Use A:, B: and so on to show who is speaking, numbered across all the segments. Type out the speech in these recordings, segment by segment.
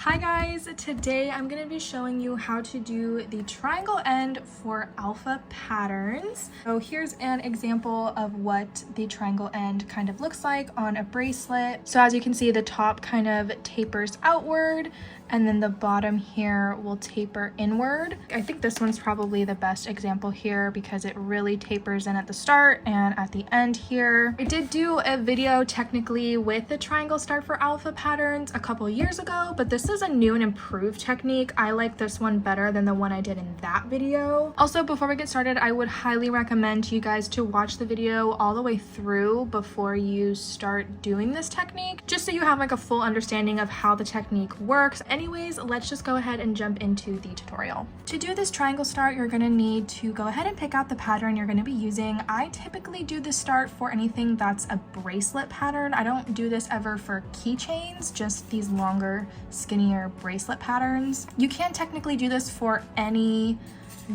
A: Hi guys, today I'm going to be showing you how to do the triangle end for alpha patterns. So here's an example of what the triangle end kind of looks like on a bracelet. So as you can see, the top kind of tapers outward and then the bottom here will taper inward. I think this one's probably the best example here because it really tapers in at the start and at the end here. I did do a video technically with the triangle start for alpha patterns a couple years ago, but this is a new and improved technique. I like this one better than the one I did in that video. Also, before we get started, I would highly recommend you guys to watch the video all the way through before you start doing this technique, just so you have like a full understanding of how the technique works. Anyways, let's just go ahead and jump into the tutorial. To do this triangle start, you're gonna need to go ahead and pick out the pattern you're gonna be using. I typically do this start for anything that's a bracelet pattern. I don't do this ever for keychains, just these longer, skinnier bracelet patterns. You can technically do this for any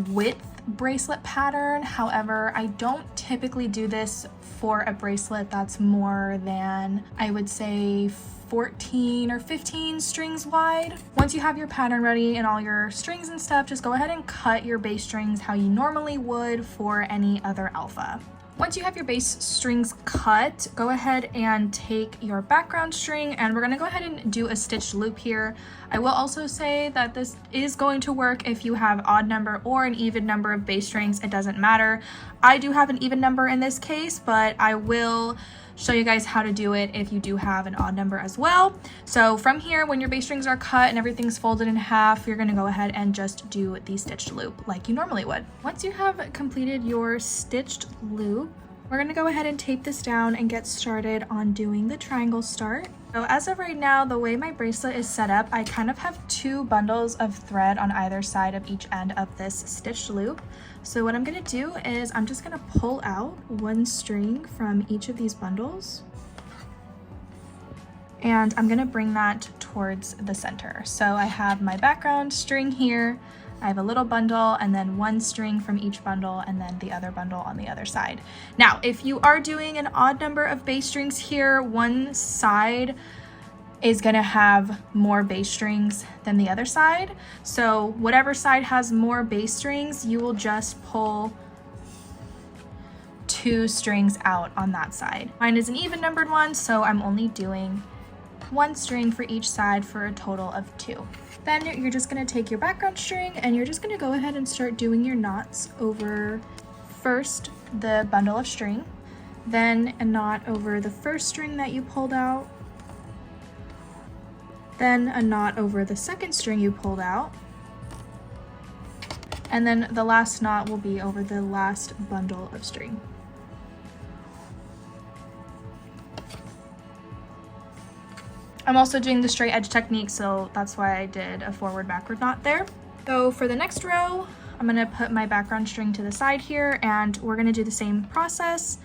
A: width bracelet pattern. However, I don't typically do this for a bracelet that's more than, I would say, 14 or 15 strings wide. Once you have your pattern ready and all your strings and stuff, just go ahead and cut your bass strings how you normally would for any other alpha. Once you have your bass strings cut, go ahead and take your background string and we're gonna go ahead and do a stitched loop here. I will also say that this is going to work if you have odd number or an even number of bass strings. It doesn't matter. I do have an even number in this case, but I will show you guys how to do it if you do have an odd number as well. So from here, when your bass strings are cut and everything's folded in half, you're gonna go ahead and just do the stitched loop like you normally would. Once you have completed your stitched loop, we're gonna go ahead and tape this down and get started on doing the triangle start. So as of right now, the way my bracelet is set up, I kind of have two bundles of thread on either side of each end of this stitched loop. So what I'm gonna do is I'm just gonna pull out one string from each of these bundles and I'm gonna bring that towards the center. So I have my background string here, I have a little bundle and then one string from each bundle and then the other bundle on the other side. Now, if you are doing an odd number of bass strings here, one side is gonna have more bass strings than the other side. So whatever side has more bass strings, you will just pull two strings out on that side. Mine is an even numbered one, so I'm only doing one string for each side for a total of two. Then you're just gonna take your background string and you're just gonna go ahead and start doing your knots over first the bundle of string, then a knot over the first string that you pulled out, then a knot over the second string you pulled out, and then the last knot will be over the last bundle of string. I'm also doing the straight edge technique, so that's why I did a forward backward knot there. So for the next row, I'm gonna put my background string to the side here and we're gonna do the same process.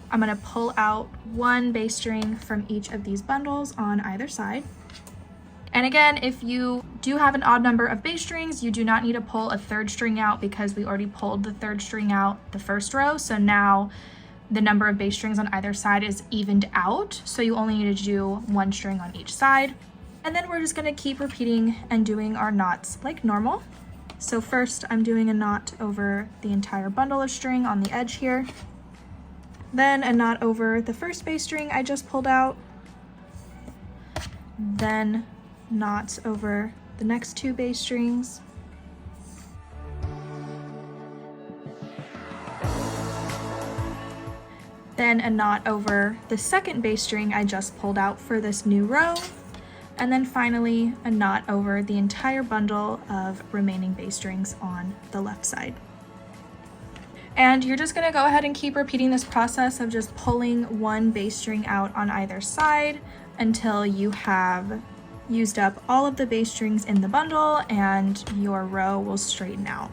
A: I'm gonna pull out one bass string from each of these bundles on either side. And again, if you do have an odd number of bass strings, you do not need to pull a third string out because we already pulled the third string out the first row. So now the number of bass strings on either side is evened out. So you only need to do one string on each side. And then we're just gonna keep repeating and doing our knots like normal. So first I'm doing a knot over the entire bundle of string on the edge here. Then a knot over the first bass string I just pulled out. Then knots over the next two bass strings. Then a knot over the second bass string I just pulled out for this new row. And then finally a knot over the entire bundle of remaining bass strings on the left side. And you're just gonna go ahead and keep repeating this process of just pulling one bass string out on either side until you have used up all of the bass strings in the bundle and your row will straighten out.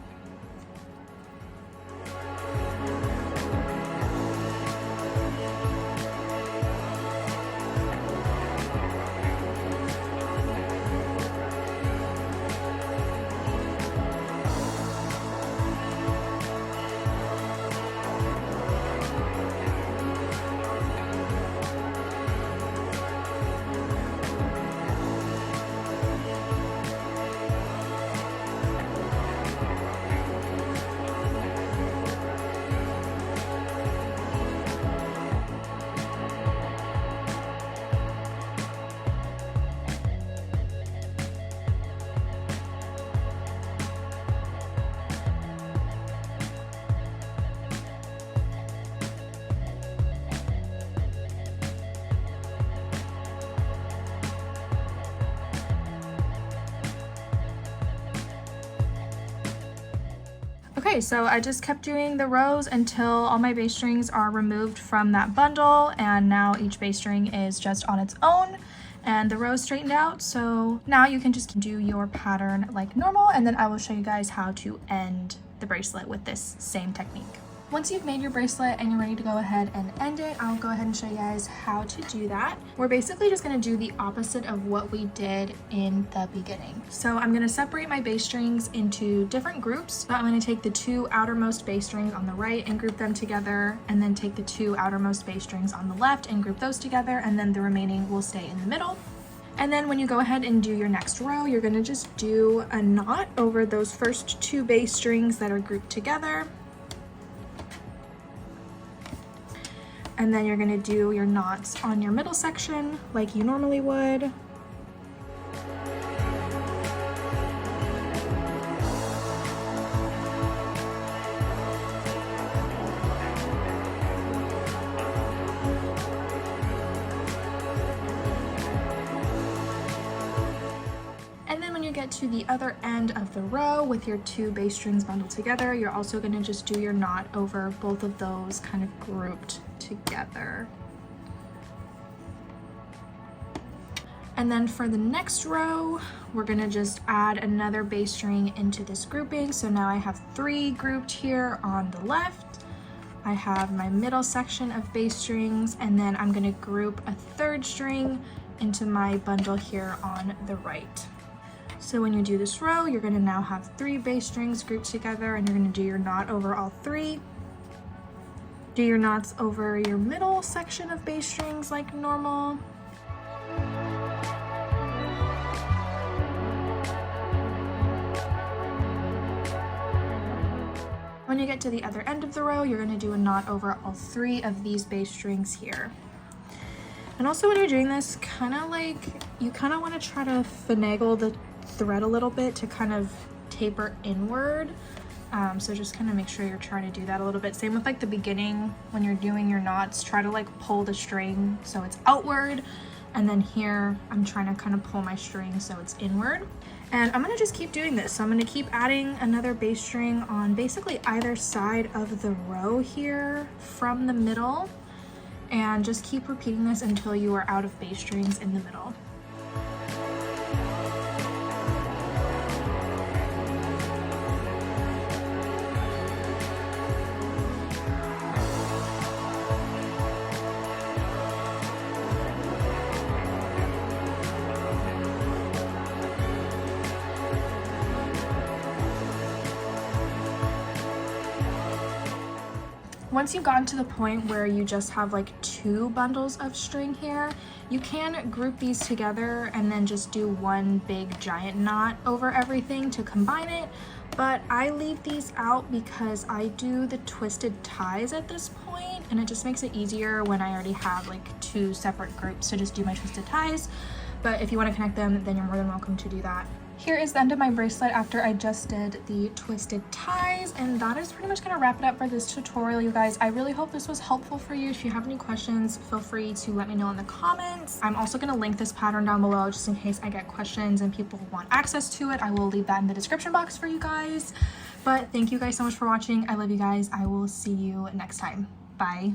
A: Okay, so I just kept doing the rows until all my base strings are removed from that bundle, and now each base string is just on its own and the rows straightened out. So now you can just do your pattern like normal, and then I will show you guys how to end the bracelet with this same technique. Once you've made your bracelet and you're ready to go ahead and end it, I'll go ahead and show you guys how to do that. We're basically just going to do the opposite of what we did in the beginning. So I'm going to separate my base strings into different groups. So I'm going to take the 2 outermost base strings on the right and group them together, and then take the 2 outermost base strings on the left and group those together, and then the remaining will stay in the middle. And then when you go ahead and do your next row, you're going to just do a knot over those first 2 base strings that are grouped together. And then you're going to do your knots on your middle section like you normally would. And then when you get to the other end of the row with your 2 base strings bundled together, you're also going to just do your knot over both of those kind of grouped together. And then for the next row, we're going to just add another base string into this grouping. So now I have 3 grouped here on the left. I have my middle section of base strings, and then I'm going to group a 3rd string into my bundle here on the right. So when you do this row, you're going to now have 3 base strings grouped together, and you're going to do your knot over all 3. Do your knots over your middle section of base strings like normal. When you get to the other end of the row, you're going to do a knot over all 3 of these base strings here. And also when you're doing this, you kind of want to try to finagle the thread a little bit to kind of taper inward. So just kind of make sure you're trying to do that a little bit. Same with like the beginning, when you're doing your knots, try to like pull the string so it's outward. And then here, I'm trying to kind of pull my string so it's inward. And I'm gonna just keep doing this. So I'm gonna keep adding another base string on basically either side of the row here from the middle. And just keep repeating this until you are out of base strings in the middle. Once you've gotten to the point where you just have like 2 bundles of string here, you can group these together and then just do one big giant knot over everything to combine it. But I leave these out because I do the twisted ties at this point, and it just makes it easier when I already have like 2 separate groups to just do my twisted ties. But if you want to connect them, then you're more than welcome to do that. Here is the end of my bracelet after I just did the twisted ties, and that is pretty much going to wrap it up for this tutorial, you guys. I really hope this was helpful for you. If you have any questions, feel free to let me know in the comments. I'm also going to link this pattern down below just in case I get questions and people want access to it. I will leave that in the description box for you guys. But thank you guys so much for watching. I love you guys. I will see you next time. Bye.